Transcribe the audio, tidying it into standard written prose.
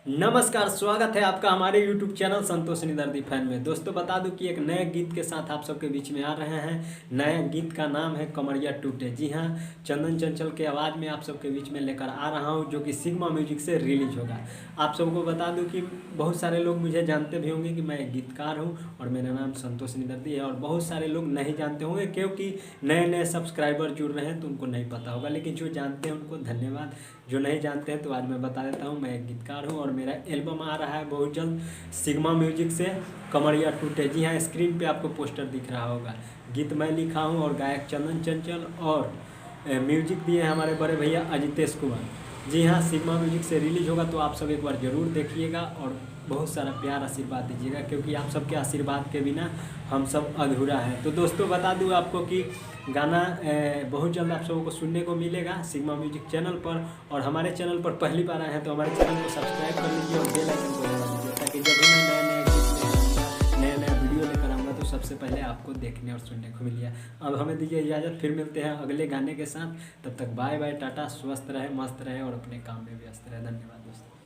नमस्कार, स्वागत है आपका हमारे YouTube चैनल संतोष निदर्दी फैन में। दोस्तों बता दूं कि एक नए गीत के साथ आप सबके बीच में आ रहे हैं। नए गीत का नाम है कमरिया टूटे। जी हाँ, चंदन चंचल के आवाज़ में आप सबके बीच में लेकर आ रहा हूं, जो कि सिग्मा म्यूजिक से रिलीज होगा। आप सबको बता दूं कि बहुत सारे लोग मुझे जानते भी होंगे कि मैं एक गीतकार हूँ और मेरा नाम संतोष निदर्दी है, और बहुत सारे लोग नहीं जानते होंगे क्योंकि नए नए सब्सक्राइबर जुड़ रहे हैं तो उनको नहीं पता होगा। लेकिन जो जानते हैं उनको धन्यवाद, जो नहीं जानते हैं तो आज मैं बता देता हूँ। मैं एक गीतकार हूँ और मेरा एल्बम आ रहा है बहुत जल्द सिग्मा म्यूजिक से, कमरिया टूटे। जी हाँ, स्क्रीन पे आपको पोस्टर दिख रहा होगा। गीत मैं लिखा हूँ और गायक चंदन चंचल, और म्यूजिक दिए हैं हमारे बड़े भैया अजितेश कुमार। जी हाँ, सिग्मा म्यूजिक से रिलीज होगा तो आप सब एक बार ज़रूर देखिएगा और बहुत सारा प्यार आशीर्वाद दीजिएगा, क्योंकि आप सबके आशीर्वाद के बिना हम सब अधूरा है। तो दोस्तों बता दूं आपको कि गाना बहुत जल्द आप सबको सुनने को मिलेगा सिग्मा म्यूजिक चैनल पर। और हमारे चैनल पर पहली बार आए हैं तो हमारे चैनल को सब्सक्राइब कर लीजिए और बेल आइकन को दबा दीजिए, ताकि जब भी मैं नए नए गीत लेकर आऊँगा, नया नया वीडियो लेकर आऊँगा तो सबसे पहले आपको देखने और सुनने को मिलिए। अब हमें दीजिए इजाज़त, फिर मिलते हैं अगले गाने के साथ। तब तक बाय बाय, टाटा, स्वस्थ रहे, मस्त रहे और अपने काम में व्यस्त रहे। धन्यवाद दोस्तों।